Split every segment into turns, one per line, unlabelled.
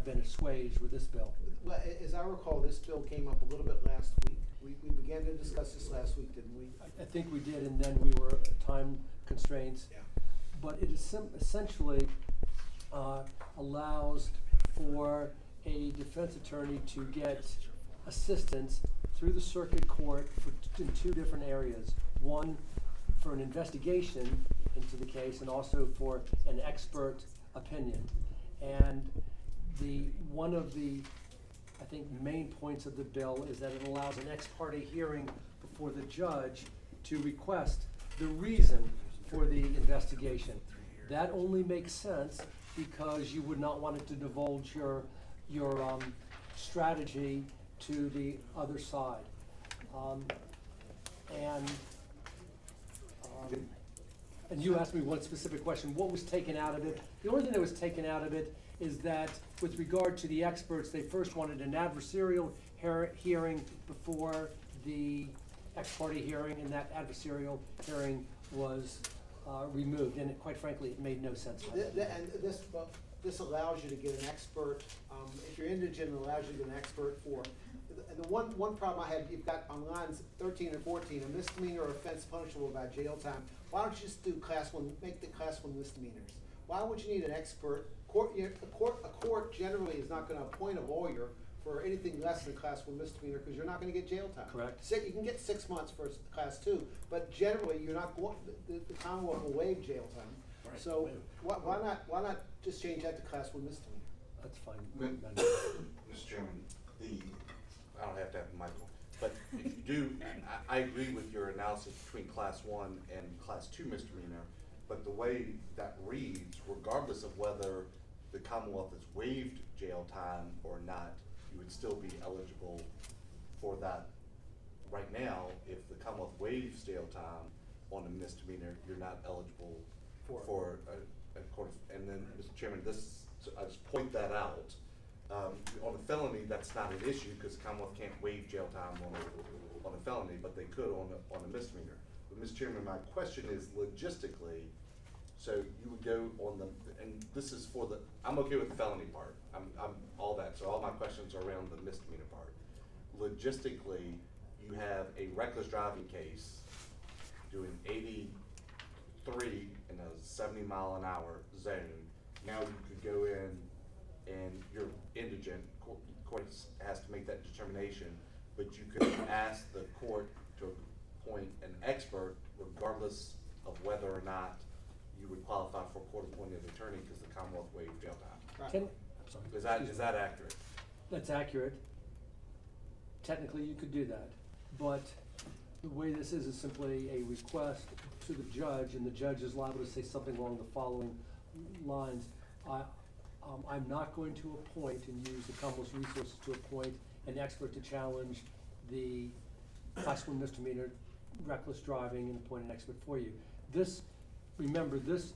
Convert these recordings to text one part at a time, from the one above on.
been assuaged with this bill.
Well, as I recall, this bill came up a little bit last week. We began to discuss this last week, didn't we?
I think we did, and then we were time constraints.
Yeah.
But it is essentially allows for a defense attorney to get assistance through the circuit court in two different areas. One, for an investigation into the case, and also for an expert opinion. And one of the, I think, main points of the bill is that it allows an ex parte hearing before the judge to request the reason for the investigation. That only makes sense because you would not want it to divulge your strategy to the other side. And you asked me one specific question, what was taken out of it? The only thing that was taken out of it is that with regard to the experts, they first wanted an adversarial hearing before the ex parte hearing, and that adversarial hearing was removed, and quite frankly, it made no sense.
And this allows you to get an expert, if you're indigent, it allows you to get an expert for, and the one problem I had, you've got on lines 13 and 14, a misdemeanor or offense punishable by jail time. Why don't you just do class one, make the class one misdemeanors? Why would you need an expert? A court generally is not gonna appoint a lawyer for anything less than class one misdemeanor, because you're not gonna get jail time.
Correct.
You can get 6 months for class two, but generally, you're not going, the Commonwealth will waive jail time.
Right.
So, why not just change that to class one misdemeanor?
That's fine.
Mr. Chairman, I don't have to have a microphone, but if you do, I agree with your analysis between class one and class two misdemeanor, but the way that reads, regardless of whether the Commonwealth has waived jail time or not, you would still be eligible for that. Right now, if the Commonwealth waives jail time on a misdemeanor, you're not eligible for a court of, and then, Mr. Chairman, I just point that out. On a felony, that's not an issue, because the Commonwealth can't waive jail time on a felony, but they could on a misdemeanor. But Mr. Chairman, my question is logistically, so you would go on the, and this is for the, I'm okay with the felony part, I'm all that, so all my questions are around the misdemeanor part. Logistically, you have a reckless driving case doing 83 in a 70-mile-an-hour zone. Now you could go in and you're indigent, court has to make that determination, but you could ask the court to appoint an expert regardless of whether or not you would qualify for a court-appointed attorney because the Commonwealth waived jail time.
Right.
Is that accurate?
That's accurate. Technically, you could do that, but the way this is simply a request to the judge, and the judge is liable to say something along the following lines. I'm not going to appoint and use the Commonwealth's resources to appoint an expert to challenge the class one misdemeanor reckless driving and appoint an expert for you. Remember, this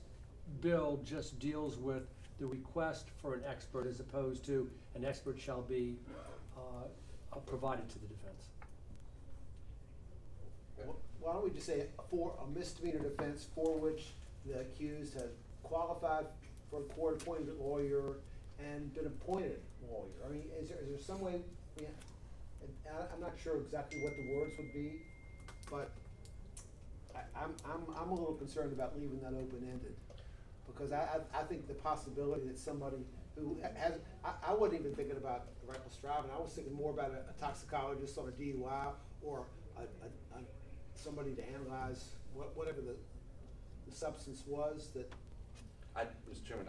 bill just deals with the request for an expert as opposed to an expert shall be provided to the defense.
Why don't we just say for a misdemeanor defense for which the accused has qualified for a court-appointed lawyer and been appointed lawyer? I mean, is there some way, I'm not sure exactly what the words would be, but I'm a little concerned about leaving that open-ended, because I think the possibility that somebody who has, I wasn't even thinking about reckless driving, I was thinking more about a toxicologist on a DUI, or somebody to analyze whatever the substance was that.
Mr. Chairman,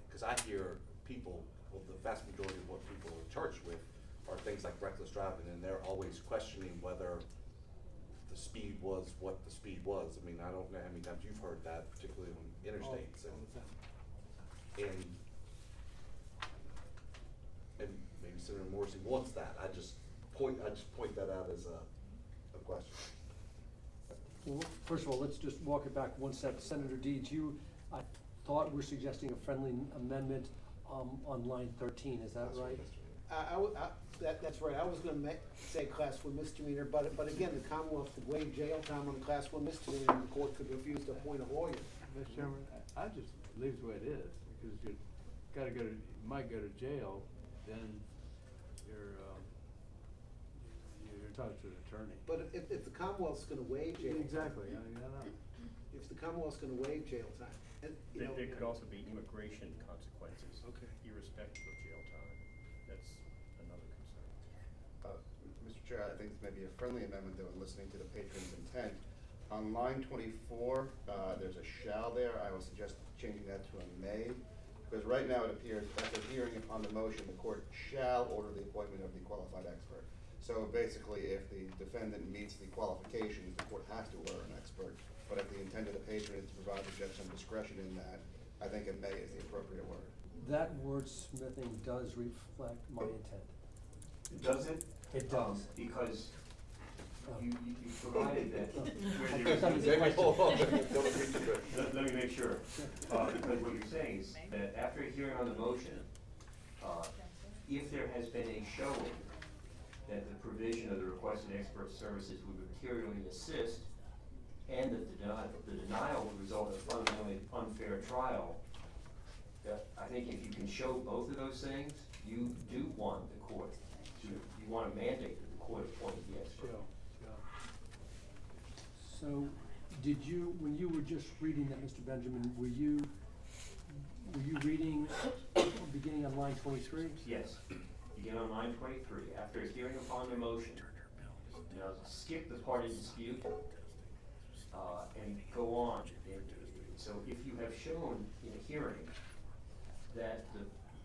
because I hear people, well, the vast majority of what people are charged with are things like reckless driving, and they're always questioning whether the speed was what the speed was. I mean, I don't know how many times you've heard that, particularly on interstates, and maybe Senator Morrissey wants that. I just point that out as a question.
Well, first of all, let's just walk it back one step. Senator Deeds, I thought we're suggesting a friendly amendment on line 13, is that right?
That's right. I was going to say class one misdemeanor, but again, the Commonwealth could waive jail time on a class one misdemeanor, and the court could refuse to appoint a lawyer.
Mr. Chairman, I just leave it the way it is, because you might go to jail then you're entitled to an attorney.
But if the Commonwealth's gonna waive jail.
Exactly, I mean, I know.
If the Commonwealth's gonna waive jail time, and, you know.
There could also be immigration consequences.
Okay.
Irrespective of jail time. That's another concern.
Mr. Chair, I think this may be a friendly amendment, though, in listening to the patron's intent. On line 24, there's a shall there. I will suggest changing that to a may, because right now it appears, after hearing upon the motion, the court shall order the appointment of the qualified expert. So basically, if the defendant meets the qualifications, the court has to order an expert. But if the intent of the patron is to provide the judge some discretion in that, I think a may is the appropriate word.
That wordsmithing does reflect my intent.
Does it?
It does.
Because you provided that where
I
there's.
thought that was a
Hold on,
question.
don't read too quick.
Let me make sure, because what you're saying is that after a hearing on the motion, if there has been a showing that the provision of the requested expert services would materially assist, and that the denial would result in a fundamentally unfair trial, that I think if you can show both of those things, you do want the court to, you want to mandate that the court appoint the expert.
So, did you, when you were just reading that, Mr. Benjamin, were you reading beginning on line 23?
Yes, begin on line 23, after a hearing upon the motion, now skip the party dispute, and go on. So if you have shown in a hearing that the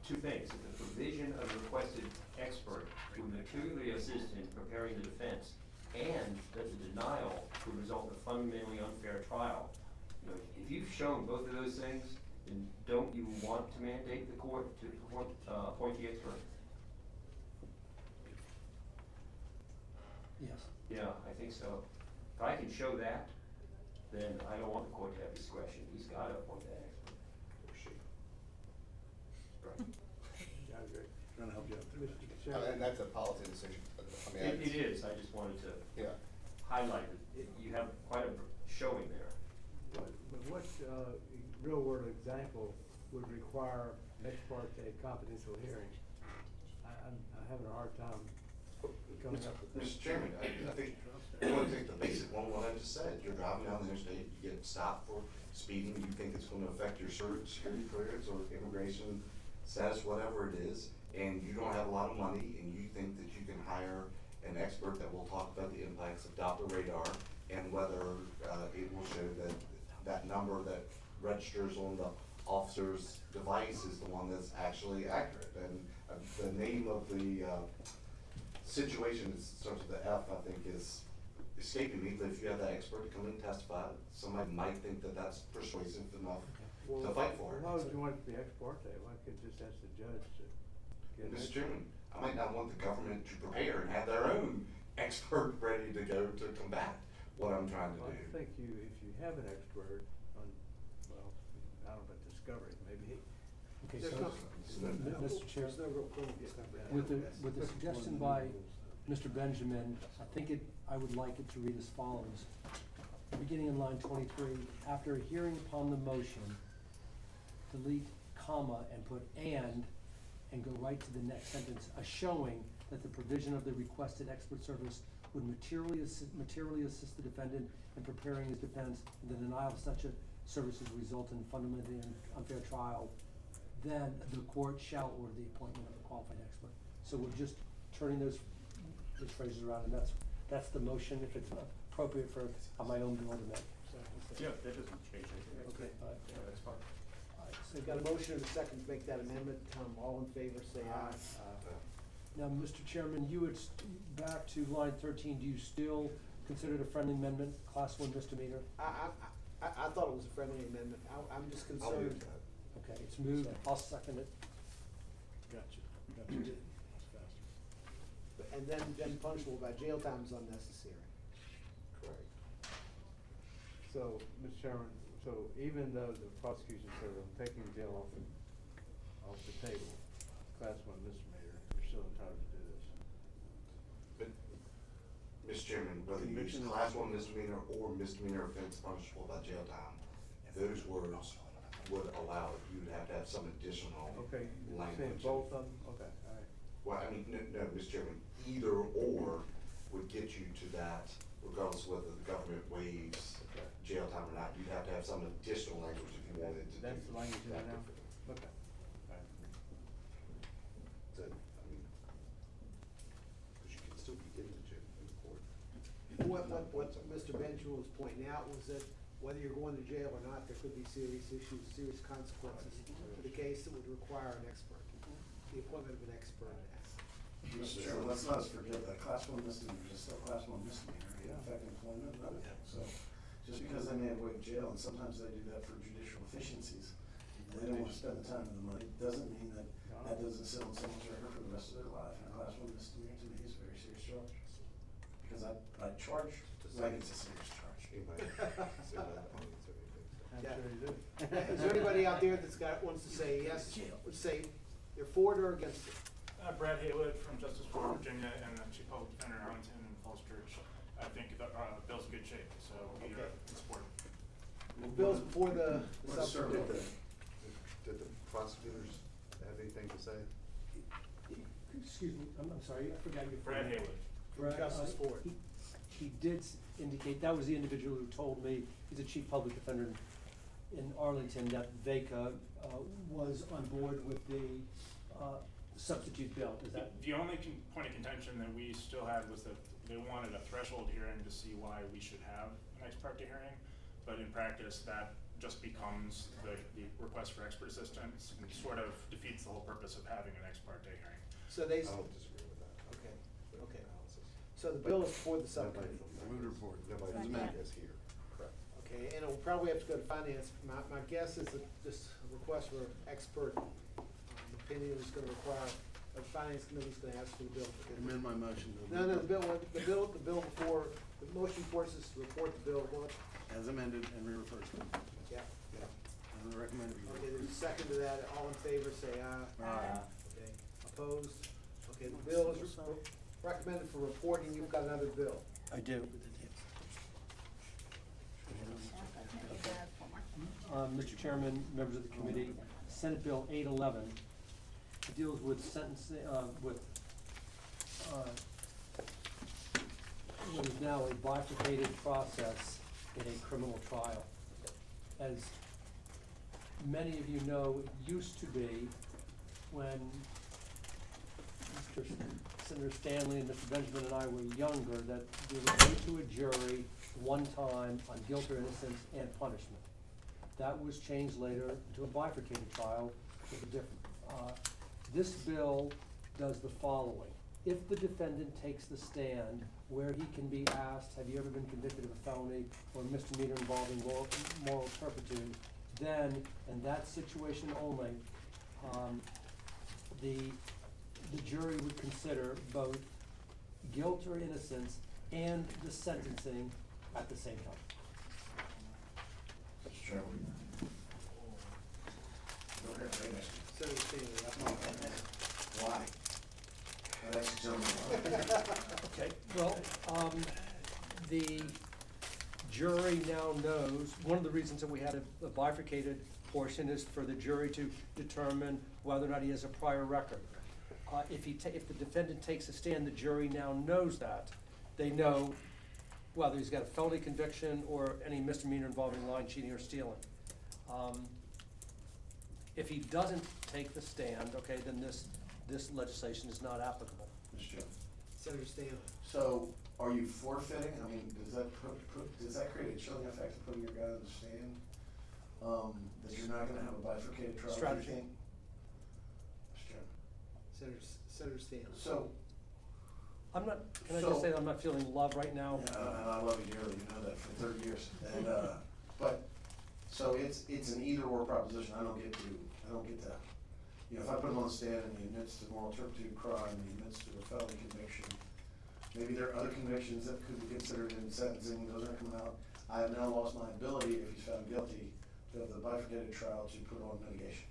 two things, that the provision of the requested expert would materially assist in preparing the defense, and that the denial would result in a fundamentally unfair trial, you know, if you've shown both of those things, then don't you want to mandate the court to appoint the expert?
Yes.
Yeah, I think so. If I can show that, then I don't want the court to have discretion. He's gotta appoint that expert. Or she. Right.
Yeah, I agree. Trying to help you out there. Mr.
And
Chairman.
that's a policy decision. I mean,
It is, I just wanted to
Yeah.
highlight it. You have quite a showing there.
But what, real world example would require ex parte confidential hearing? I'm having a hard time coming up with that.
Mr. Chairman, I think, you want to take the basic one, what I just said, you're driving down the interstate, you get stopped for speeding, you think it's gonna affect your security clearance or immigration status, whatever it is, and you don't have a lot of money, and you think that you can hire an expert that will talk about the impacts of Doppler radar, and whether, it will show that that number that registers on the officer's device is the one that's actually accurate, and the name of the, situation that starts with the F, I think, is escaping me, but if you have that expert to come in and testify, somebody might think that that's persuasive enough to fight for it.
Why would you want it to be ex parte? Why could you just ask the judge to get an
Mr.
expert?
Chairman, I might not want the government to prepare and have their own expert ready to go to combat what I'm trying to
Well,
do.
I think if you have an expert on, well, I don't know about discovery, maybe.
Okay,
There's
so,
no-
Mr. Chair,
There's no real criminal discovery.
with the suggestion by Mr. Benjamin, I think I would like it to read as follows. Beginning in line 23, after a hearing upon the motion, delete comma and put and go right to the next sentence, a showing that the provision of the requested expert service would materially assist the defendant in preparing his defense, and the denial of such a service would result in fundamentally unfair trial, then the court shall order the appointment of a qualified expert. So we're just turning those phrases around, and that's the motion, if it's appropriate for my own bill to make.
Yeah, that doesn't change anything.
Okay, all right.
Yeah, that's fine.
All right,
So we've got a motion and a second to make that amendment. All in favor, say aye.
Now, Mr. Chairman, you had, back to line 13, do you still consider it a friendly amendment, class 1 misdemeanor?
I thought it was a friendly amendment. I'm just
I'll do
concerned.
that.
Okay, it's moved, I'll second it.
Gotcha. It's faster.
And then punishable by jail time is unnecessary.
Correct.
So, Mr. Chairman, so even though the prosecution said, I'm taking jail off the table, class 1 misdemeanor, you're still entitled to do this.
But, Mr. Chairman, whether you use class 1 misdemeanor or misdemeanor offense punishable by jail time, those words would allow it. You'd have to have some additional
Okay, you're saying
language.
both of them, okay, all right.
Well, I mean, no, Mr. Chairman, either or would get you to that, regardless of whether the government waives
Okay.
jail time or not. You'd have to have some additional language if you wanted to do
That's the language in there
that
now?
differently.
Okay. All right.
So, I mean, because you can still be indigent in the court.
What Mr. Benjul was pointing out was that whether you're going to jail or not, there could be serious issues, serious consequences to the case that would require an expert, the appointment of an expert in that.
Mr. Chairman, let's not forget that class one misdemeanor is still class one misdemeanor, it doesn't affect employment and other things, so. Just because they may have waived jail, and sometimes they do that for judicial efficiencies, and they don't wanna spend the time and the money, doesn't mean that that doesn't sit on someone's record for the rest of their life, and a class one misdemeanor to me is a very serious charge. Because I charge, like it's a serious charge.
You might say that.
I'm
Yeah.
sure you do.
Is there anybody out there that's wants to say yes, would say they're for it or against it?
Brad Haywood from Justice for Virginia and the Chief Public Defender in Arlington and Falls Church. I think the bill's in good shape, so we
Okay.
support it.
The bill's before the
Let's start with
substitute.
Did the prosecutors have anything to say?
Excuse me, I'm sorry, I forgot your.
Brad Haywood.
Brad,
Justice Ford.
He did indicate, that was the individual who told me, he's a chief public defender in Arlington, that VECA was on board with the substitute bill, is that?
The only point of contention that we still had was that they wanted a threshold hearing to see why we should have an ex parte hearing. But in practice, that just becomes the request for expert assistance and sort of defeats the whole purpose of having an ex parte hearing.
So they,
I don't disagree with that.
okay, okay.
Analysis.
So the bill is before the
Nobody
subcommittee.
from
Move report.
Nobody from
Second.
is here, correct.
Okay, and it'll probably have to go to finance. My guess is that this request for expert opinion is gonna require, the finance committee's gonna ask for the bill.
Amend my motion to.
No, the bill before, the motion forces to report the bill, what?
As amended and re-referred to.
Yeah.
And recommended.
Okay, there's a second to that. All in favor, say aye.
Aye.
Okay, opposed? Okay, the bill is recommended for reporting. You've got another bill.
I do. Mr. Chairman, members of the committee, Senate Bill 811 deals with sentencing, what is now a bifurcated process in a criminal trial. As many of you know, it used to be when Mr. Senator Stanley and Mr. Benjamin and I were younger, that we would go to a jury one time on guilt or innocence and punishment. That was changed later to a bifurcated trial with a different, this bill does the following. If the defendant takes the stand where he can be asked, have you ever been convicted of a felony or misdemeanor involving moral turpitude, then, in that situation only, the jury would consider both guilt or innocence and the sentencing at the same time.
Mr. Chairman. Go ahead, right next to me.
Senator Stanley,
Why? That's gentleman.
Okay, well, the jury now knows, one of the reasons that we had a bifurcated portion is for the jury to determine whether or not he has a prior record. If the defendant takes a stand, the jury now knows that. They know whether he's got a felony conviction or any misdemeanor involving lying, cheating, or stealing. If he doesn't take the stand, okay, then this legislation is not applicable.
Mr. Chairman.
Senator Stanley.
So, are you forfeiting, I mean, does that create a chilling effect of putting your guy on the stand? That you're not gonna have a bifurcated trial?
Strategy.
Do you think? Mr. Chairman.
Senator Stanley.
So,
I'm not, can I just
So-
say that I'm not feeling love right now?
and I love you dearly, you know that for 30 years, and, but, so it's an either or proposition, I don't get to, you know, if I put him on the stand and he admits to moral turpitude crime, and he admits to a felony conviction, maybe there are other convictions that could be considered in sentencing, those aren't coming out. I have now lost my ability, if he's found guilty, to have the bifurcated trial to put on mitigation.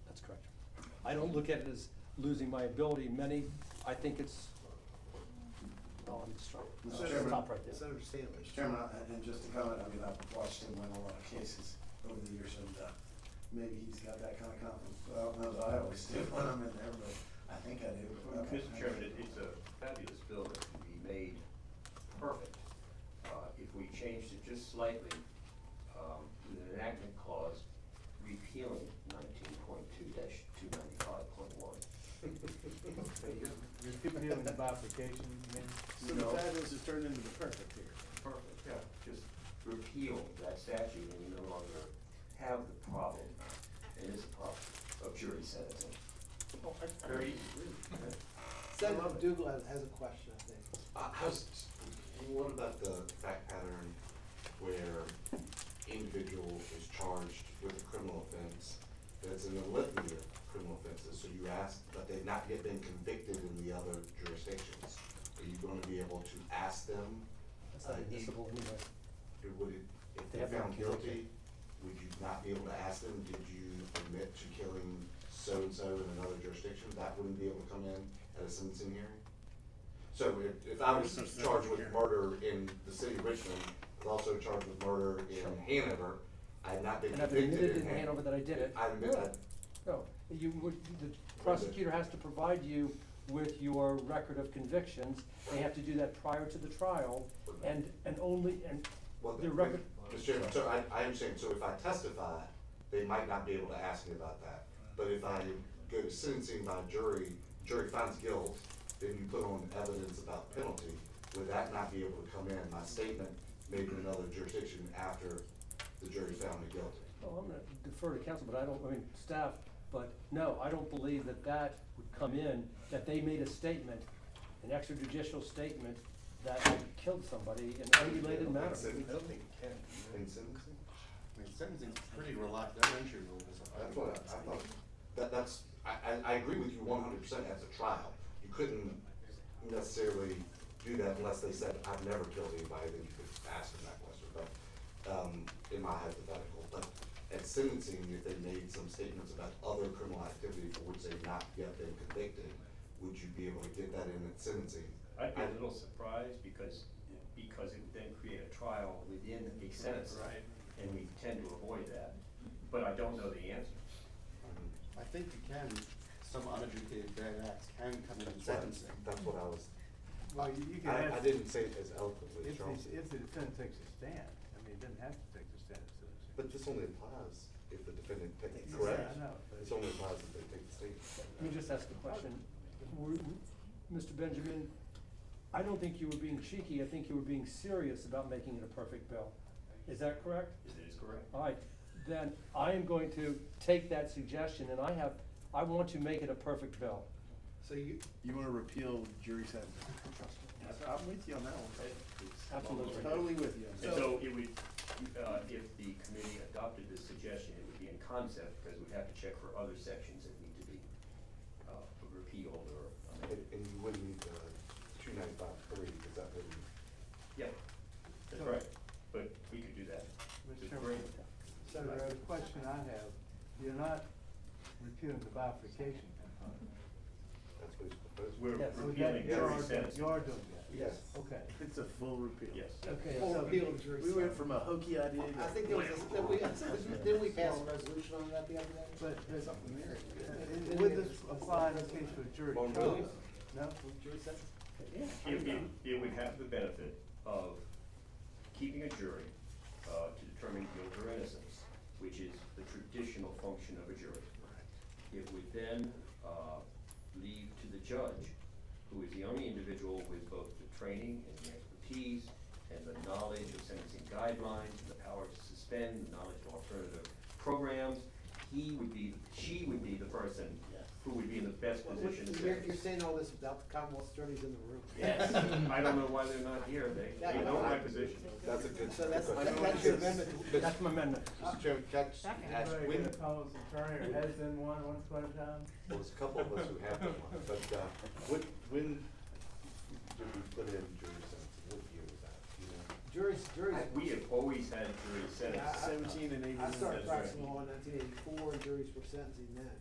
That's correct. I don't look at it as losing my ability. I think it's, I'm just trying,
Mr.
let's
Chairman.
stop right there.
Senator Stanley.
Mr. Chairman, and just to comment, I mean, I've watched him win a lot of cases over the years, and maybe he's got that kind of confidence, but I don't know that I always do when I'm in there, but I think I do.
Mr. Chairman, it's a fabulous bill that can be made perfect. If we changed it just slightly, with an enactment clause repealing 19.2-295.1.
Repealing the bifurcation, you mean?
So the fabulous is turned into the perfect here. Perfect, yeah. Just repeal that statute and you no longer have the problem, it is a problem, of jury sentencing. Very easy.
Senator Dugal has a question, I think.
What about the fact pattern where individual is charged with a criminal offense that's in the litany of criminal offenses, so you ask, but they've not yet been convicted in the other jurisdictions? Are you gonna be able to ask them?
That's not admissible anyway.
If
They
they
have been
found
convicted.
guilty, would you not be able to ask them, did you admit to killing so-and-so in another jurisdiction? That wouldn't be able to come in at a sentencing hearing? So if I was charged with murder in the city of Richmond, I was also charged with murder in Hanover, I had not been
And I've
convicted
admitted
in
in Hanover that I did it.
I admit that.
No, you would, the prosecutor has to provide you with your record of convictions. They have to do that prior to the trial, and only, and
Well,
the record.
Mr. Chairman, so I understand, so if I testify, they might not be able to ask me about that. But if I go to sentencing by jury finds guilt, then you put on evidence about penalty, would that not be able to come in, my statement made in another jurisdiction after the jury found me guilty?
Oh, I'm gonna defer to counsel, but staff, but no, I don't believe that that would come in, that they made a statement, an extrajudicial statement that I killed somebody in an unrelated matter.
In
don't think it can.
In sentencing?
I mean, sentencing's pretty relaxed, evidentiary rules.
That's what I thought, I agree with you 100% as a trial. You couldn't necessarily do that unless they said, I've never killed anybody, then you could ask them that question, but, in my hypothetical. But at sentencing, if they made some statements about other criminal activity for which they've not yet been convicted, would you be able to get that in at sentencing?
I'd be a little surprised because it would then create a trial within a sentence.
Right.
And we tend to avoid that, but I don't know the answer.
I think you can, some unadjudicated bad acts can come in sentencing.
That's what I was,
Well, you can
I
ask.
didn't say it as eloquently as
If
Charles.
the defendant takes a stand, I mean, it doesn't have to take the stand at sentencing.
But this only applies if the defendant takes,
Yeah,
correct?
I know, but-
This only applies if they take the statement.
Let me just ask a question. Mr. Benjamin, I don't think you were being cheeky, I think you were being serious about making it a perfect bill. Is that correct?
It is correct.
All right, then I am going to take that suggestion, and I want to make it a perfect bill.
So you,
You wanna repeal jury sentencing? I'm with you on that one.
Absolutely.
Totally with you.
And so it would, if the committee adopted this suggestion, it would be in concept, because we'd have to check for other sections that need to be, repealed or amended.
And you wouldn't need the 295.3, because that wouldn't.
Yeah, that's right, but we could do that.
Mr.
It's
Chairman,
great.
the question I have, you're not repealing the bifurcation component.
That's what he's proposing.
We're
Yes.
repealing
You
jury
are doing-
sentencing.
You are doing that?
Yes.
Okay.
It's a full repeal.
Yes.
Okay,
full
so-
repeal of jury
We went
sentencing.
from a hokey idea to.
I think there was, didn't we pass a resolution on that the other day?
But, would this apply in the case of a jury
Well,
trial?
really?
No?
Jury sentencing?
It would have the benefit of keeping a jury, to determine guilt or innocence, which is the traditional function of a jury. It would then, leave to the judge, who is the only individual with both the training and the expertise and the knowledge of sentencing guidelines and the power to suspend, the knowledge of alternative programs. She would be the person who would be in the best position to
You're
sentence.
saying all this without the Commonwealth attorneys in the room.
Yes, I don't know why they're not here, they know my position.
That's a good.
So that's,
good question.
that's your amendment.
That's my amendment.
Mr. Chairman, can I just ask,
Anybody
when,
get a Commonwealth attorney or has been one once upon a time?
well, there's a couple of us who have been one, but, when did we put in jury sentencing? What year was that, you know?
Juries.
We have always had jury
Yeah,
sentences.
17 and 18.
I started
That's right.
practicing law in 1984, and juries were sentencing then.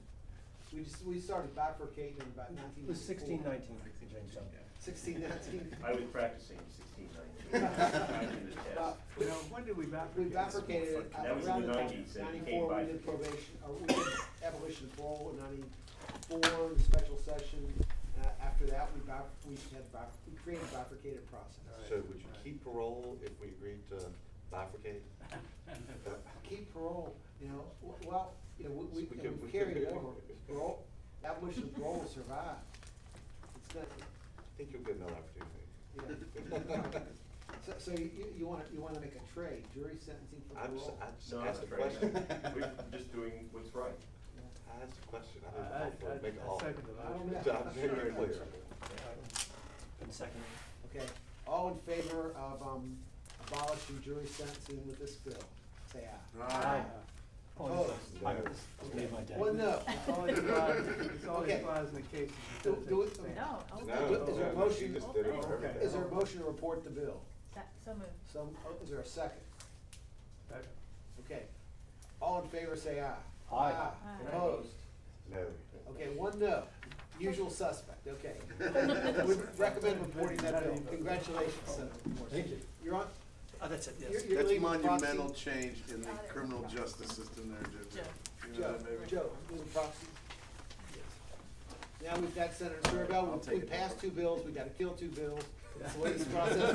we started bifurcating in about
It
1994.
was 1619, James.
1619.
I was practicing 1619, the test.
You know, when did we bifurcate?
We bifurcated it
That was in
around
the
the time,
90s, and it became
94, we did
bifurcated.
probation, or we did abolition of parole in 94, the special session. After that, we created a bifurcated process.
So would you keep parole if we agreed to bifurcate?
Keep parole, you know, well, you know, we
could-
carried it over. Parole, abolition of parole will survive. It's not,
I think you'll get another opportunity.
yeah. So you wanna make a trade, jury sentencing for
I just,
parole?
I just
No,
asked
that's
a
right.
question.
We're just doing what's right.
I asked a question. I didn't offer, make an
I
offer.
second the
I don't
motion.
know.
I'm very clear.
And second.
Okay, all in favor of, abolishing jury sentencing with this bill, say aye.
Aye.
Opposed?
I made my day.
One no.
It's always applies, it's always
Okay.
applies in the cases.
Do it.
No,
No,
Is there a
no,
motion?
she just did it for
Okay.
everything.
Is there a motion to report the bill?
so moved.
So, is there a second?
Second.
Okay, all in favor, say aye.
Aye.
Aye.
Opposed?
No.
Okay, one no. Usual suspect, okay. Would recommend reporting that bill. Congratulations, Senator Morrison.
Thank you.
You're on,
That's it,
You're
That's
leaving
monumental
proxy.
change in the criminal justice system there, Joe. You know
Joe,
that, baby?
Joe, leaving proxy. Now we've got Senator Serbell,
I'll take
we
it.
passed 2 bills, we gotta kill 2 bills. That's the way this process works.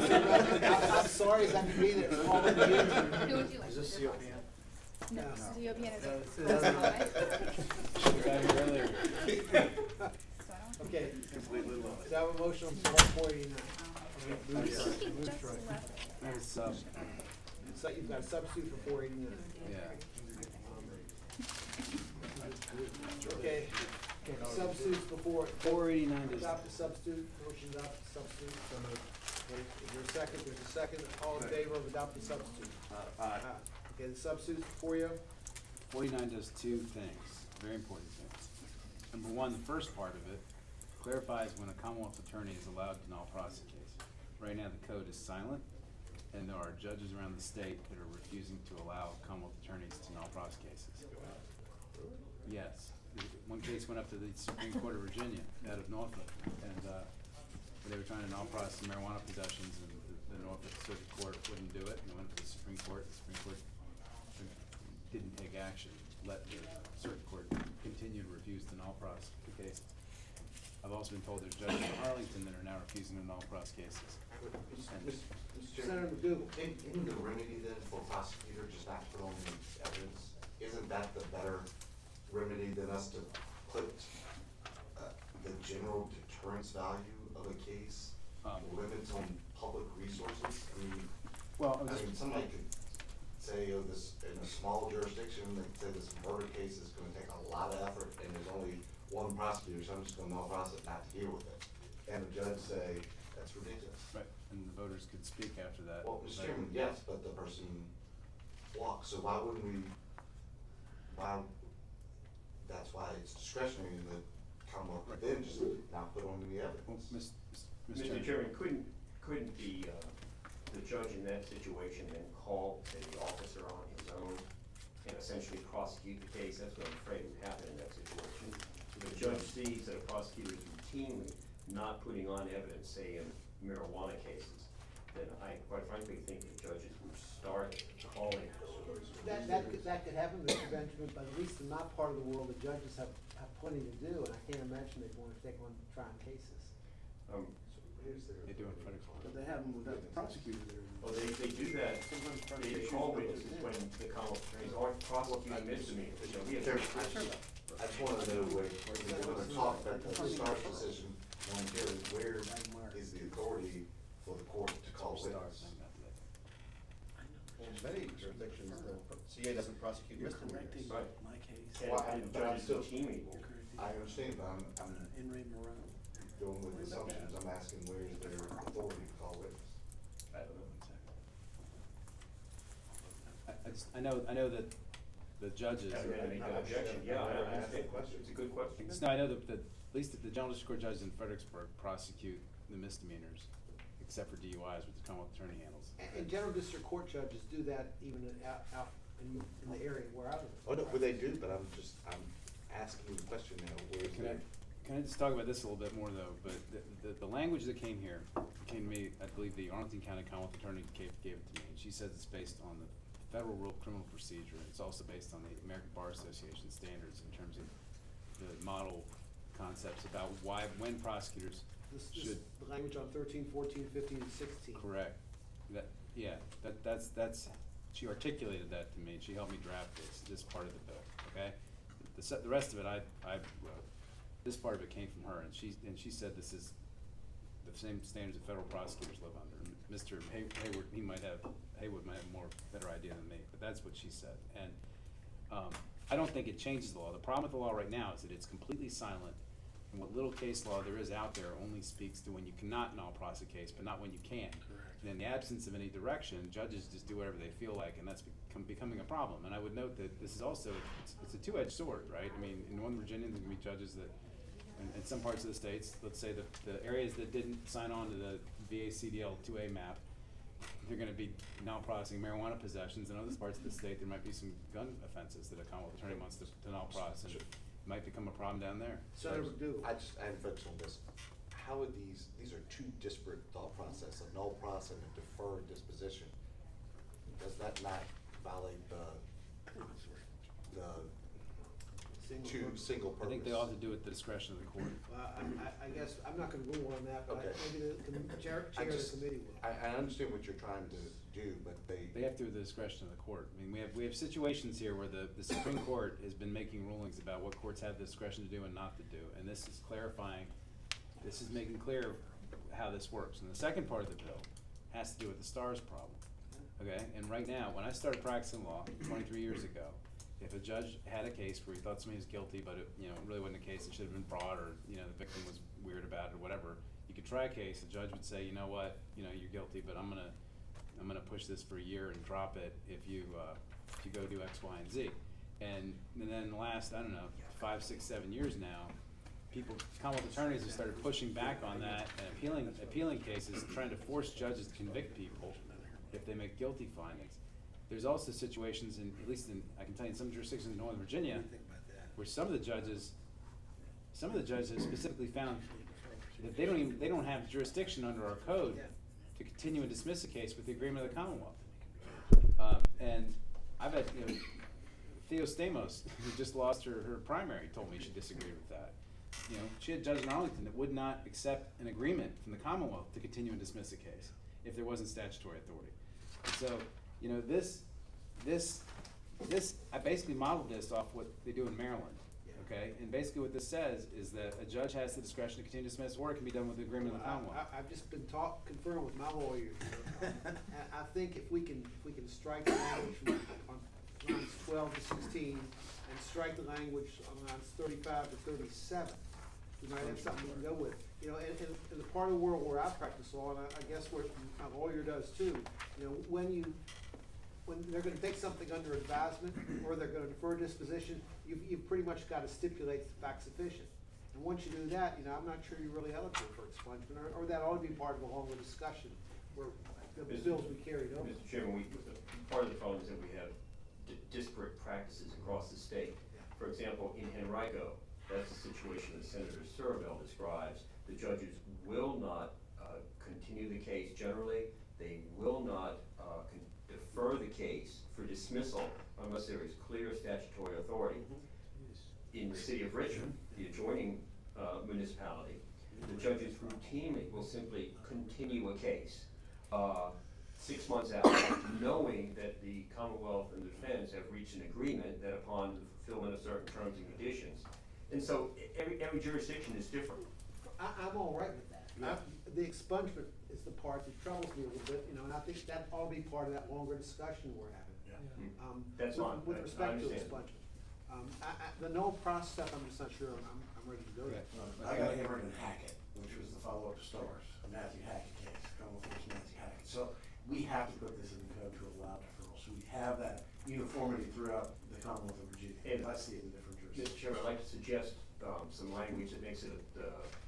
Senator Serbell, I'm sorry as I can be there, it's all in you.
Who would you like?
Is this
to
COPN?
No,
No.
COPN is.
No, it's
That's
the
all
other-
right. So I don't-
Okay,
Completely lost.
is that a motion on 489?
Move
He
strike.
just
Move strike.
left.
So you've got a substitute for 489. Okay, substitutes before.
489 is-
Adopt the substitute, motion to adopt the substitute. Is there a second? There's a second. All in favor of adopt the substitute?
Aye.
Okay, the substitute's before you.
49 does 2 things, very important things. Number 1, the first part of it clarifies when a Commonwealth attorney is allowed to null process cases. Right now, the code is silent, and there are judges around the state that are refusing to allow Commonwealth attorneys to null process cases. Yes, one case went up to the Supreme Court of Virginia, out of Norfolk, and they were trying to null process marijuana possessions, and the Norfolk Circuit Court wouldn't do it, and it went to the Supreme Court. The Supreme Court didn't take action, let the Circuit Court continue to refuse to null process the case. I've also been told there's judges in Arlington that are now refusing to null process cases.
Mr.
Senator
Chairman,
McDougal.
isn't the remedy then for a prosecutor just not put on the evidence? Isn't that the better remedy than us to put the general deterrence value of a case, limits on public resources? I mean,
Well,
somebody could say, oh, this, in a small jurisdiction, they say this murder case is gonna take a lot of effort, and there's only one prosecutor, so I'm just gonna null-process it, not to deal with it. And the judge say, that's ridiculous.
right, and the voters could speak after that.
Well, Mr. Chairman, yes, but the person walks, so why wouldn't we, that's why it's discretionary, the Commonwealth could then just not put on any
Well,
evidence.
Mr. Chairman, couldn't the judge in that situation then call the officer on his own and essentially prosecute the case? That's what I'm afraid would happen in that situation. The judge sees that a prosecutor is routinely not putting on evidence, say in marijuana cases, then I quite frankly think the judges would start calling.
That could happen, Mr. Benjamin, but at least in my part of the world, the judges have plenty to do, and I can't imagine they'd want to take on trying cases.
They do in Fredericksburg.
But they have them without the prosecutor there.
Well, they do that, they call witnesses when the Commonwealth attorneys aren't prosecuting misdemeanors. You know, we have-
Chairman, I just wanna know where we're gonna talk about the Stark decision, on here, where is the authority for the court to call witnesses?
In many jurisdictions, the CA doesn't prosecute
You're
misdemeanors.
correcting
Right.
my case.
And the judges routinely will.
I understand, but I'm
In Ray Moran.
going with assumptions, I'm asking where is their authority to call witnesses?
I don't know.
I know that the judges.
Have you had any objection? Yeah, I understand. It's a good question.
No, I know that at least the general district court judges in Fredericksburg prosecute the misdemeanors, except for DUIs, which the Commonwealth attorney handles.
And general district court judges do that even out in the area where I live.
Oh, no, well, they do, but I'm asking you the question now, where's
Can I,
the?
can I just talk about this a little bit more though, but the language that came here, came to me, I believe the Arlington County Commonwealth Attorney gave it to me, and she says it's based on the Federal Rule of Criminal Procedure, and it's also based on the American Bar Association standards in terms of the model concepts about why, when prosecutors
This,
should.
the language on 13, 14, 15, and 16.
Correct. That, yeah, that's, she articulated that to me, and she helped me draft this part of the bill, okay? The rest of it, I wrote. This part of it came from her, and she said this is the same standards that federal prosecutors live under. Mr. Haywood might have more, better idea than me, but that's what she said. And, I don't think it changes the law. The problem with the law right now is that it's completely silent, and what little case law there is out there only speaks to when you cannot null process a case, but not when you can. And in the absence of any direction, judges just do whatever they feel like, and that's becoming a problem. And I would note that this is also, it's a two-edged sword, right? I mean, in Northern Virginia, there's gonna be judges that, in some parts of the states, let's say the areas that didn't sign on to the VA CDL 2A map, they're gonna be now processing marijuana possessions. In other parts of the state, there might be some gun offenses that a Commonwealth Attorney wants to null process, and it might become a problem down there.
Senator McDougal.
I am focused on this. How are these are two disparate thought process, a null process and a deferred disposition. Does that not violate the two single purpose?
I think they ought to do it at the discretion of the court.
I guess, I'm not gonna rule on that, but
Okay.
maybe the chair of the committee will.
I understand what you're trying to do, but
They have to at the discretion of the court. I mean, we have situations here where the Supreme Court has been making rulings about what courts have the discretion to do and not to do, and this is clarifying, this is making clear how this works. And the second part of the bill has to do with the STARS problem, okay? And right now, when I started practicing law 23 years ago, if a judge had a case where he thought somebody was guilty, but it, really wasn't a case that should have been brought, or, the victim was weird about it or whatever, you could try a case, the judge would say, you know what, you're guilty, but I'm gonna push this for a year and drop it if you go do X, Y, and Z. And then the last, I don't know, 5, 6, 7 years now, Commonwealth attorneys have started pushing back on that and appealing cases, trying to force judges to convict people if they make guilty findings. There's also situations I can tell you in some jurisdictions in Northern Virginia, where some of the judges have specifically found that they don't have jurisdiction under our code to continue and dismiss a case with the agreement of the Commonwealth. And I've had, Theo Stamos, who just lost her primary, told me she disagreed with that. She had a judge in Arlington that would not accept an agreement from the Commonwealth to continue and dismiss a case if there wasn't statutory authority. And so, this, I basically modeled this off what they do in Maryland, okay? And basically what this says is that a judge has the discretion to continue to dismiss, or it can be done with the agreement of the Commonwealth.
I've just been confirmed with my lawyer. And I think if we can strike the language on lines 12 to 16 and strike the language on lines 35 to 37, we might have something we can go with. In the part of the world where I practice law, and I guess where my lawyer does too, when they're gonna take something under advisement, or they're gonna defer disposition, you've pretty much gotta stipulate the fact sufficient. And once you do that, I'm not sure you're really eligible for expungement, or that ought to be part of a longer discussion, where the bills we carried over.
Mr. Chairman, part of the problem is that we have disparate practices across the state. For example, in Henrico, that's the situation that Senator Surville describes. The judges will not continue the case generally. They will not defer the case for dismissal unless there is clear statutory authority. In the city of Richmond, the adjoining municipality, the judges routinely will simply continue a case 6 months out, knowing that the Commonwealth and the defense have reached an agreement that upon the fulfillment of certain terms and conditions. And so every jurisdiction is different.
I'm all right with that. The expungement is the part that troubles me a little bit, and I think that ought to be part of that longer discussion we're having.
That's fine.
With
I
respect to
understand.
expungement. The no process stuff, I'm just not sure I'm ready to go there.
I got hammered in Hackett, which was the follow-up to STARS, a Matthew Hackett case, Commonwealth versus Matthew Hackett. So we have to put this in the code to allow deferral, so we have that uniformity throughout the Commonwealth of Virginia.
And
I see it in different
Mr.
jurisdictions.
Chairman, I'd like to suggest some language that makes the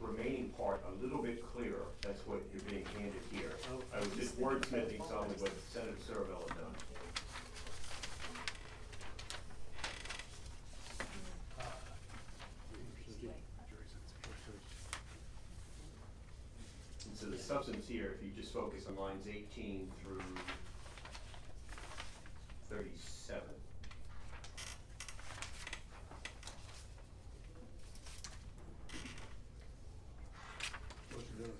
remaining part a little bit clearer. That's what you're being handed here. I was just wordsmithing some of what Senator Surville had done. substance here, if you just focus on lines 18 through 37.
What's the difference?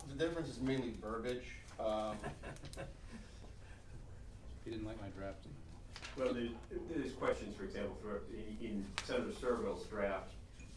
The difference is mainly verbiage.
He didn't like my draft.
Well, there's questions, for example, in Senator Serville's draft,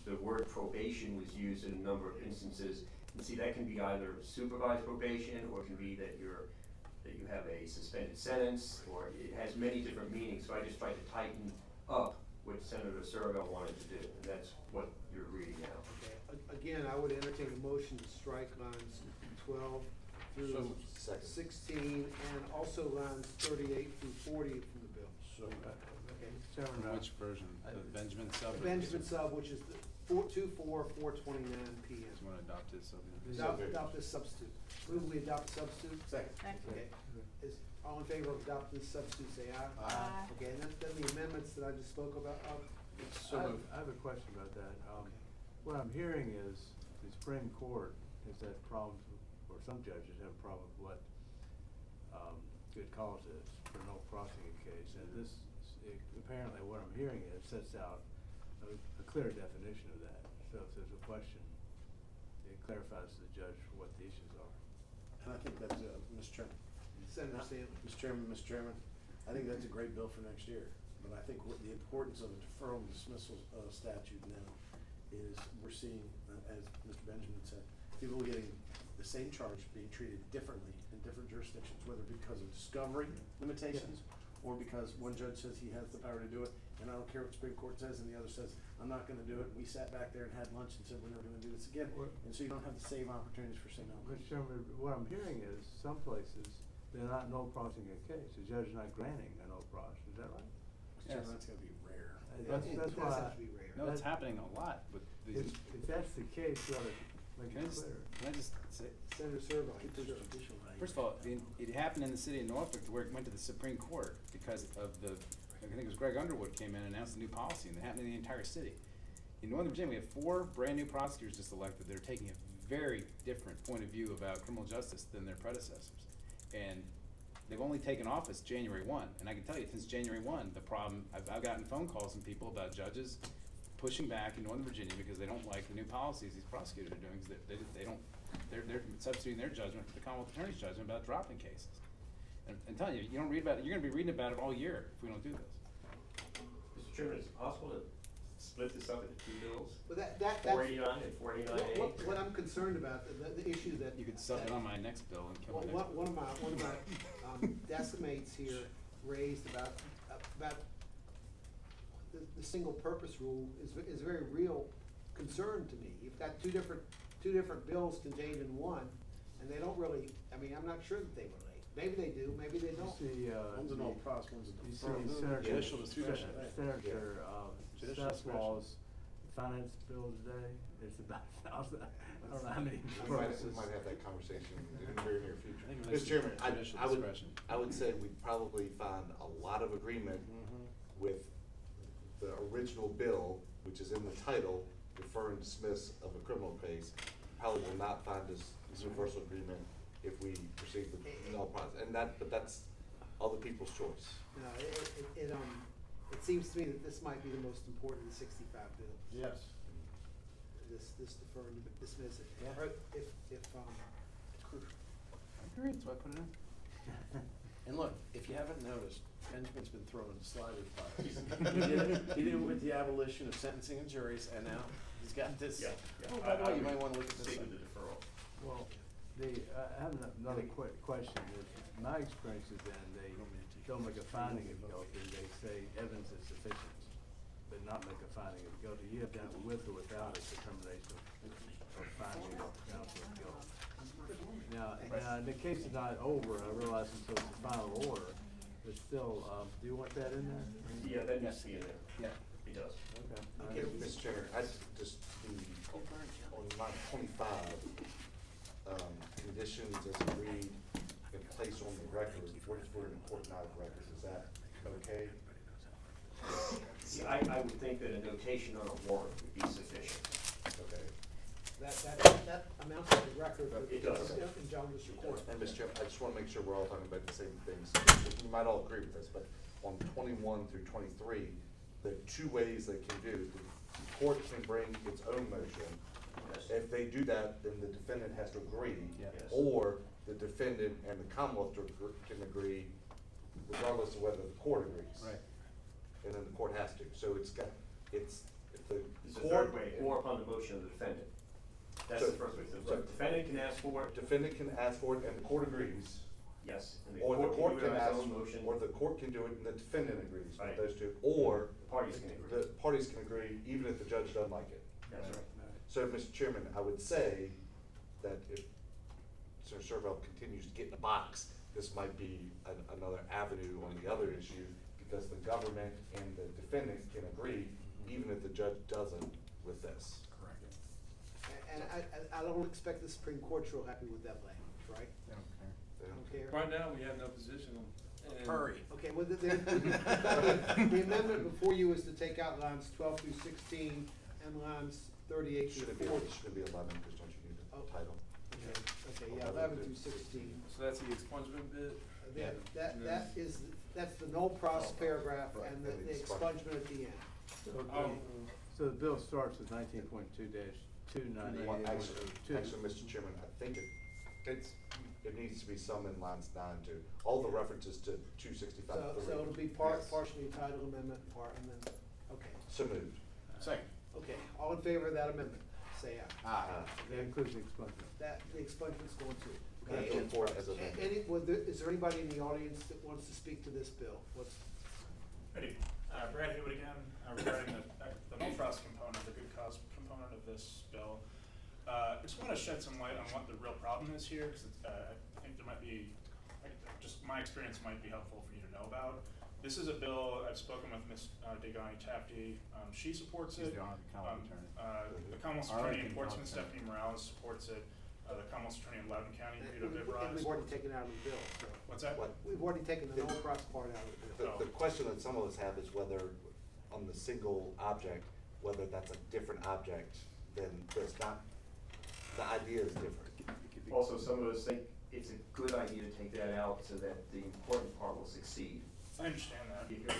the word probation was used in a number of instances. And see, that can be either supervised probation, or it can be that you have a suspended sentence, or it has many different meanings. So I just tried to tighten up what Senator Serville wanted to do, and that's what you're reading now.
Okay, again, I would entertain a motion to strike lines 12 through
Second.
16, and also lines 38 through 40 from the bill.
So,
Okay.
Chairman,
From which version? The Benjamin sub? or-
Benjamin sub, which is the 4/24/429 PM.
Just wanna adopt his sub.
Adopt this substitute. Move we adopt the substitute.
Second.
Okay. Is, all in favor of adopting this substitute, say aye.
Aye.
Okay, and then the amendments that I just spoke about,
I have a question about that. What I'm hearing is the Supreme Court has had problems, or some judges have a problem with what, good cause is for no prosecuting case. And this, apparently what I'm hearing is sets out a clear definition of that. So if there's a question, it clarifies to the judge what the issues are.
And I think that's, Mr. Chairman.
Senator Stanley.
Mr. Chairman, I think that's a great bill for next year. But I think what the importance of a deferral and dismissal statute now is we're seeing, as Mr. Benjamin said, people getting the same charge being treated differently in different jurisdictions, whether because of discovery limitations or because one judge says he has the power to do it, and I don't care what the Supreme Court says, and the other says, I'm not gonna do it. We sat back there and had lunch and said, we're never gonna do this again. And so you don't have the same opportunities for same outcomes.
Mr. Chairman, what I'm hearing is some places, they're not no prosing a case. The judge is not granting a no pros. Is that right?
Mr. Chairman, that's gonna be rare.
That's
It
why.
does have to be rare.
No, it's happening a lot with these.
If that's the case, you ought to make
Can I
it
just,
clear.
can I just say,
Senator Serville, sure.
first of all, it happened in the city of Norfolk where it went to the Supreme Court because of the, I think it was Greg Underwood came in and announced a new policy, and it happened in the entire city. In Northern Virginia, we have 4 brand-new prosecutors just elected that are taking a very different point of view about criminal justice than their predecessors. And they've only taken office January 1, and I can tell you, since January 1, the problem, I've gotten phone calls from people about judges pushing back in Northern Virginia because they don't like the new policies these prosecutors are doing, because they don't, they're substituting their judgment for the Commonwealth Attorney's judgment about dropping cases. And I'm telling you, you don't read about it, you're gonna be reading about it all year if we don't do this.
Mr. Chairman, is it possible to split this up into 2 bills?
But that's.
489 and 489A?
What I'm concerned about, the issue that.
You could sub it on my next bill and kill
Well,
my next.
one of my decimates here raised about the single purpose rule is a very real concern to me. You've got two different bills contained in one, and they don't really, I mean, I'm not sure that they relate. Maybe they do, maybe they don't.
You see,
One's an all pros, one's a
you see
deferral.
Senator,
Judicial discretion.
Senator,
Judicial discretion.
Sethwell's finance bill today, it's about 1,000, I don't know how many
We might
purposes.
have that conversation in the very near future.
I think it
Mr.
relates to
Chairman,
judicial
I would,
discretion.
I would say we probably found a lot of agreement with the original bill, which is in the title, defer and dismiss of a criminal case. Probably will not find this universal agreement if we proceed with no process. And but that's other people's choice.
No, it seems to me that this might be the most important of the 65 bills.
Yes.
This defer and dismiss it.
Yeah.
Or if,
It's crucial.
I agree, that's why I put it in.
And look, if you haven't noticed, Benjamin's been throwing sliders by us. He did it with the abolition of sentencing and juries, and now he's got this.
Yeah.
Oh, by the way, you might wanna look at this.
Stick with the deferral.
Well, I have another question. My experience has been they don't make a finding of guilty, they say evidence is sufficient, but not make a finding of guilty. You have done it with or without a determination of finding of counsel of guilt. Now, the case is not over, I realize until it's the final order, but still, do you want that in there?
Yeah, that needs to be in there.
Yeah.
It does.
Okay.
Okay.
Mr. Chairman, I just, on line 25, conditions as agreed and placed on the record, what is for an important out of record, is that okay?
See, I would think that a notation on a warrant would be sufficient.
That amounts to the record for
It does.
in John District Court.
And Mr. Chairman, I just wanna make sure we're all talking about the same things. We might all agree with this, but on 21 through 23, there are two ways they can do. The court can bring its own motion.
Yes.
If they do that, then the defendant has to agree.
Yeah.
Yes.
Or the defendant and the Commonwealth can agree regardless of whether the court agrees.
Right.
And then the court has to. So it's got, if the
It's the
court.
third way, or upon the motion of the defendant. That's the first way. So the defendant can ask for it,
Defendant can ask for it and the court agrees.
yes, and the
Or the court
can do
can
it on
ask,
its own motion.
or the court can do it and the defendant agrees with
Right.
those two. Or
The parties can agree.
the parties can agree even if the judge doesn't like it.
That's right.
So, Mr. Chairman, I would say that if Senator Servell continues to get in the box, this might be another avenue on the other issue, because the government and the defendant can agree, even if the judge doesn't with this.
And I don't expect the Supreme Court's real happy with that language, right?
They don't care.
They
Don't
don't
care?
Right now, we have no position on. and-
Okay, well, the amendment before you is to take out lines 12 through 16 and lines 38
Should
through
it be,
40.
should it be 11, because don't you need
Oh.
the title?
Okay, yeah, 11 through 16.
So that's the expungement bit?
That's the no pros paragraph
Right,
and
and
the
the
expungement at the end.
So the bill starts with 19.2-298.
Well, actually, Mr. Chairman, I think it needs to be some in lines 9 to, all the references to 265.
So it'll be partially title amendment, and then, okay.
So moved.
Second.
Okay, all in favor of that amendment, say aye.
Aye.
That includes the expungement.
That, the expungement's going to.
Okay,
Okay,
and for it as a-
is there anybody in the audience that wants to speak to this bill?
Ready, Brad Hewitt again, regarding the no-frost component, the good cause component of this bill. I just wanna shed some light on what the real problem is here, cause I think there might be, just my experience might be helpful for you to know about. This is a bill, I've spoken with Ms. Degani Tapti, she supports
She's
it.
the Commonwealth attorney.
The Commonwealth
Arlington
attorney in Portsmouth,
Commonwealth
Stephanie Morales, supports it, the Commonwealth attorney in Loudoun County, Peter
And
Vibraz.
we've already taken it out of the bill, so.
What's that?
What?
We've already taken the no cross part out of the bill.
The question that some of us have is whether, on the single object, whether that's a different object than this, not, the idea is different.
Also, some of us think it's a good idea to take that out so that the important part will succeed.
I understand that.
Because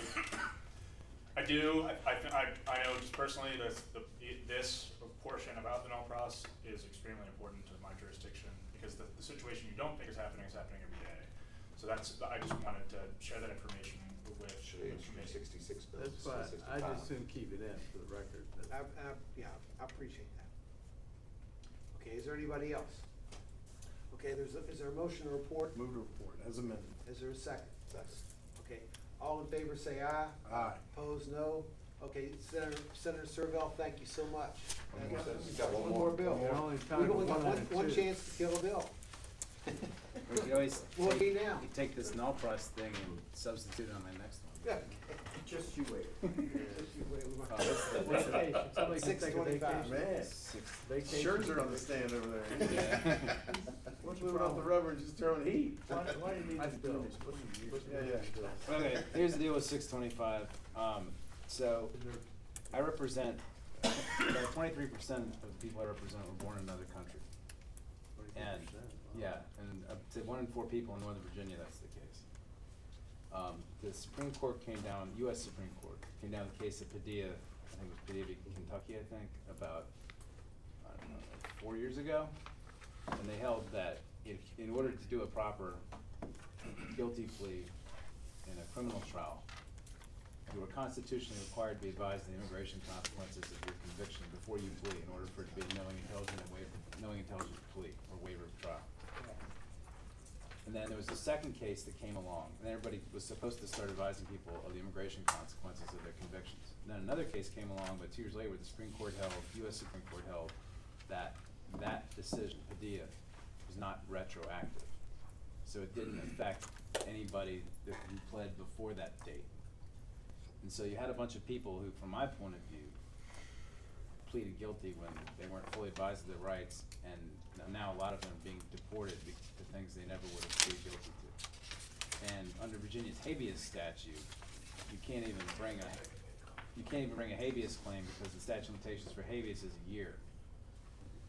I do, I know just personally, this portion about the no-pros is extremely important to my jurisdiction, because the situation you don't think is happening every day. So I just wanted to share that information with
Should
the
it
committee.
66 bills,
That's fine.
65.
I just soon keep it in for the record. but-
Yeah, I appreciate that. Okay, is there anybody else? Okay, is there a motion to report?
Move to report as amended.
Is there a second?
Second.
Okay, all in favor say aye.
Aye.
Opposed, no. Okay, Senator Servell, thank you so much.
One more.
That's-
You've got one
One
more.
more bill.
You're only
We've
entitled
only got
one out of
one
two.
chance to kill a bill.
We could always
Will it be
take,
now?
you take this null price thing and substitute it on the next one.
Yeah.
just you wait.
Oh, what's the-
Vacation. Somebody can take a
6:25.
vacation.
Man,
Vacation.
shirts are on the stand over there.
Yeah.
What's moving off the rubber and just throwing heat?
Why do you need this bill?
Yeah.
Okay, here's the deal with 625. So I represent, about 23% of the people I represent were born in another country. And, yeah, and up to 1 in 4 people in Northern Virginia, that's the case. The Supreme Court came down, US Supreme Court, came down the case of Padilla, I think it was Padilla v. Kentucky, I think, about, I don't know, like 4 years ago. And they held that if, in order to do a proper guilty plea in a criminal trial, you were constitutionally required to be advised of the immigration consequences of your conviction before you plea in order for it to be a knowing intelligent plea or waiver of trial. And then there was the second case that came along, and everybody was supposed to start advising people of the immigration consequences of their convictions. And then another case came along, but 2 years later, where the Supreme Court held, US Supreme Court held, that that decision, Padilla, was not retroactive. So it didn't affect anybody who pled before that date. And so you had a bunch of people who, from my point of view, pleaded guilty when they weren't fully advised of their rights, and now a lot of them are being deported to things they never would have pleaded guilty to. And under Virginia's habeas statute, you can't even bring a habeas claim because the statute of limitations for habeas is a year.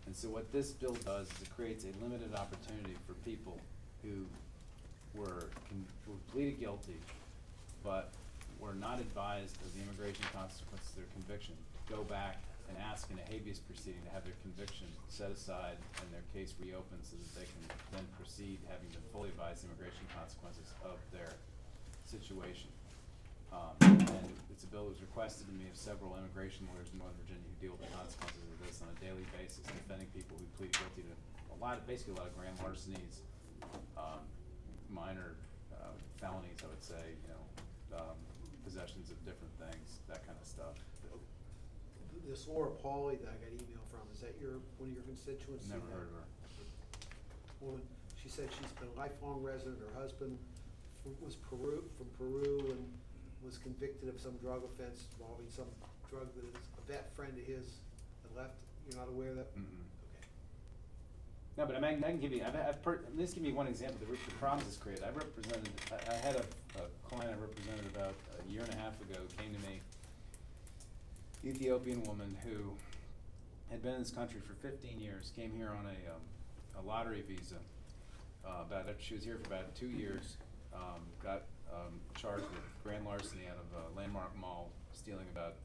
And so what this bill does is it creates a limited opportunity for people who who pleaded guilty, but were not advised of the immigration consequences of their conviction, to go back and ask in a habeas proceeding to have their conviction set aside and their case reopened so that they can then proceed having been fully advised the immigration consequences of their situation. And it's a bill that was requested to me of several immigration lawyers in Northern Virginia who deal with the consequences of this on a daily basis, defending people who plead guilty to basically a lot of grand larcenies, minor felonies, I would say, possessions of different things, that kind of stuff.
This Laura Pauley that I got email from, is that one of your constituents?
Never heard of her.
Woman, she said she's been a lifelong resident, her husband was from Peru and was convicted of some drug offense involving some drug that is a vet friend of his that left. You're not aware of that?
Mm-mm.
Okay.
No, but I can give you, let's give you one example, the problems this created. I had a client I represented about a year and a half ago, came to me, Ethiopian woman who had been in this country for 15 years, came here on a lottery visa. She was here for about 2 years, got charged with grand larceny out of a Landmark Mall, stealing about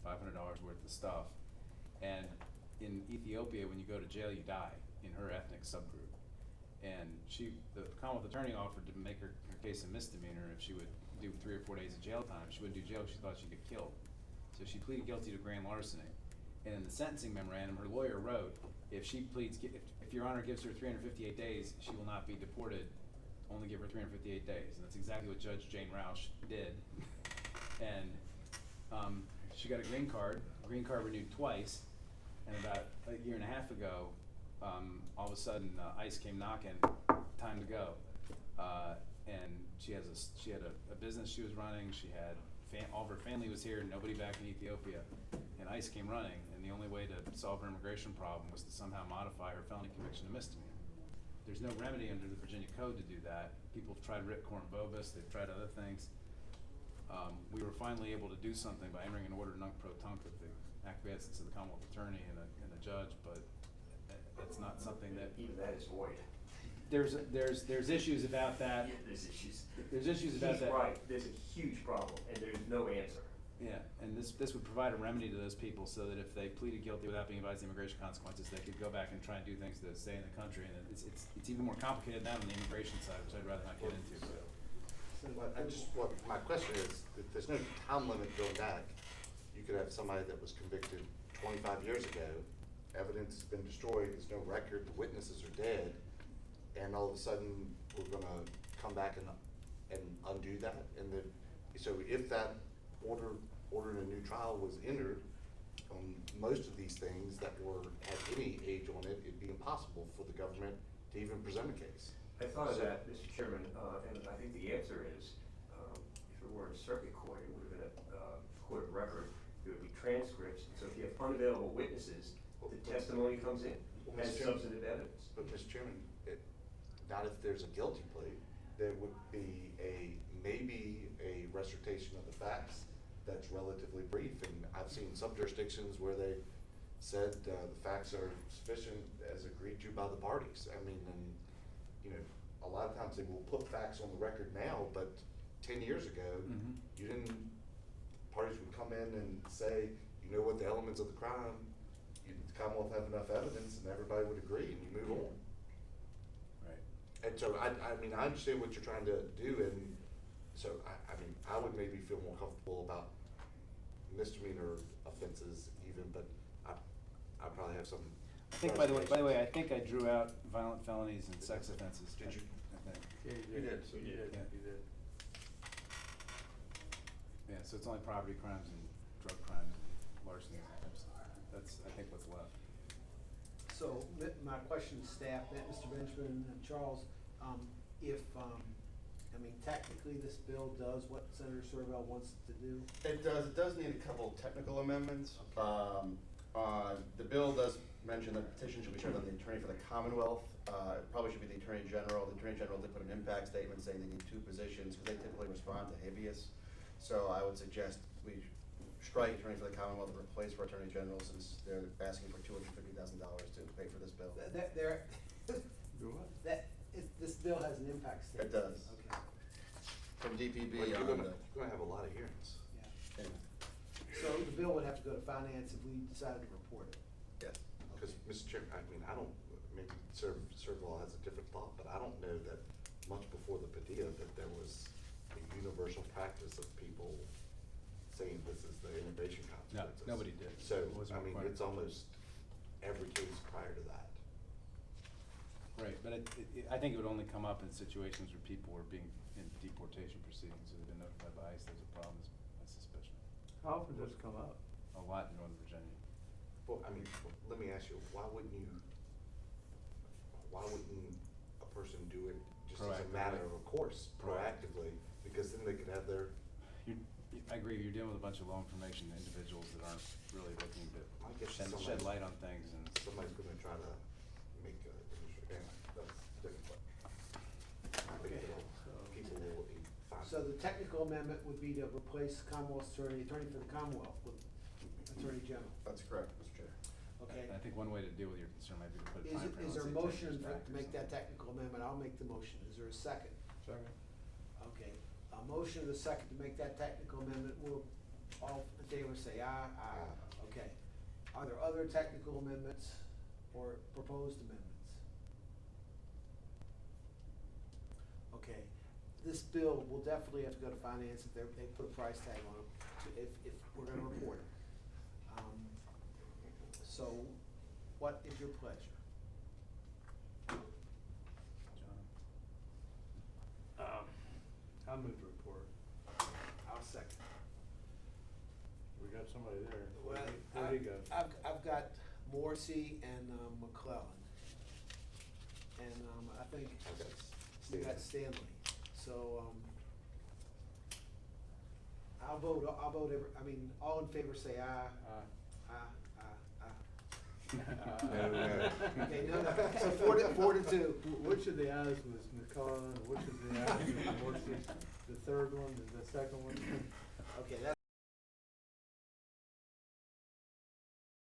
$500 worth of stuff. And in Ethiopia, when you go to jail, you die in her ethnic subgroup. And the Commonwealth attorney offered to make her case a misdemeanor if she would do 3 or 4 days of jail time. She wouldn't do jail, she thought she'd get killed. So she pleaded guilty to grand larceny. And in the sentencing memorandum, her lawyer wrote, if Your Honor gives her 358 days, she will not be deported, only give her 358 days. And that's exactly what Judge Jane Roush did. And she got a green card renewed twice, and about a year and a half ago, all of a sudden, ICE came knocking, time to go. And she had a business she was running, she had all of her family was here, nobody back in Ethiopia, and ICE came running, and the only way to solve her immigration problem was to somehow modify her felony conviction to misdemeanor. There's no remedy under the Virginia Code to do that. People have tried writ coram vobis, they've tried other things. We were finally able to do something by entering an order nunc pro tunc with the acquiescence of the Commonwealth attorney and a judge, but that's not something that.
Even that is void.
There's issues about that.
Yeah, there's issues.
There's issues about that.
He's right, there's a huge problem, and there's no answer.
Yeah, and this would provide a remedy to those people so that if they pleaded guilty without being advised of the immigration consequences, they could go back and try and do things to stay in the country. And it's even more complicated now on the immigration side, which I'd rather not get into. So.
My question is, if there's no time limit going back. You could have somebody that was convicted 25 years ago, evidence has been destroyed, there's no record, the witnesses are dead, and all of a sudden, we're gonna come back and undo that. And so if that ordering a new trial was entered on most of these things that had any age on it, it'd be impossible for the government to even present a case.
I thought of that, Mr. Chairman, and I think the answer is, if it were a circuit court, it would have been a court of record, there would be transcripts, so if you have unavailable witnesses, the testimony comes in as substantive evidence.
But Mr. Chairman, not if there's a guilty plea, there would be maybe a recitation of the facts that's relatively brief, and I've seen some jurisdictions where they said the facts are sufficient as agreed to by the parties. I mean, and a lot of times they will put facts on the record now, but 10 years ago, parties would come in and say, what the elements of the crime, the Commonwealth have enough evidence, and everybody would agree, and you move on.
Right.
And so I understand what you're trying to do, and so I would maybe feel more comfortable about misdemeanor offenses even, but I probably have some.
I think, by the way, I think I drew out violent felonies and sex offenses.
Did you?
I think.
Yeah,
You did.
So you did.
Yeah.
You did.
Yeah, so it's only property crimes and drug crimes and larceny. That's, I think, what's left.
So my question to staff, Mr. Benjamin and Charles, technically this bill does what Senator Sorrell wants it to do?
It does need a couple technical amendments. The bill does mention that petition should be shared on the attorney for the Commonwealth. It probably should be the Attorney General. The Attorney General did put an impact statement saying they need 2 positions because they typically respond to habeas. So I would suggest we strike Attorney for the Commonwealth and replace for Attorney General, since they're asking for $250,000 to pay for this bill.
This bill has an impact statement.
It does.
Okay,
From
But
DPB
you're
on
gonna,
the,
you're gonna have a lot of hearings.
yeah.
and,
So the bill would have to go to finance if we decided to report it.
yes.
Because, Mr. Chairman, I mean, I don't, maybe Servall has a different thought, but I don't know that much before the Padilla that there was a universal practice of people saying this is the innovation
No,
consequences.
nobody did.
So,
It wasn't
I mean,
required.
it's almost every case prior to that.
Right, but I think it would only come up in situations where people were being in deportation proceedings, so they've been notified by ICE there's a problem, is my suspicion.
How often does it come up?
A lot in Northern Virginia.
Well, I mean, let me ask you, why wouldn't a person do it just as a matter
Proactively.
of course, proactively? Because then they could have their,
I agree, you're dealing with a bunch of low information individuals that aren't really looking
I
to
guess
shed
somebody-
light on things and.
somebody's gonna try to make a, anyway, that's different. I think
Okay.
people will be fine.
So the technical amendment would be to replace Commonwealth's attorney for the Commonwealth with Attorney General,
That's correct, Mr. Chair.
okay?
I think one way to deal with your concern might be to put a timeframe on,
Is there a
say, 10
motion
years
to
back or
make that
something.
technical amendment? I'll make the motion. Is there a second?
Second.
Okay, a motion and a second to make that technical amendment. Will all in favor say aye? Aye. Okay. Are there other technical amendments or proposed amendments? Okay, this bill will definitely have to go to finance if they put a price tag on it, if we're gonna report it. So, what is your pleasure?
John?
I move to report.
I'll second.
We got somebody there.
Well,
Where'd he go?
I've got Morrissey and McClellan. And I think
Okay.
we got Stanley. So I'll vote all in favor say aye. Aye, aye,
No, no.
aye. Okay, no, so 4-2.
Which of the ayes was McCollum, which of the ayes was Morrissey? The third one, the second one?
Okay, that's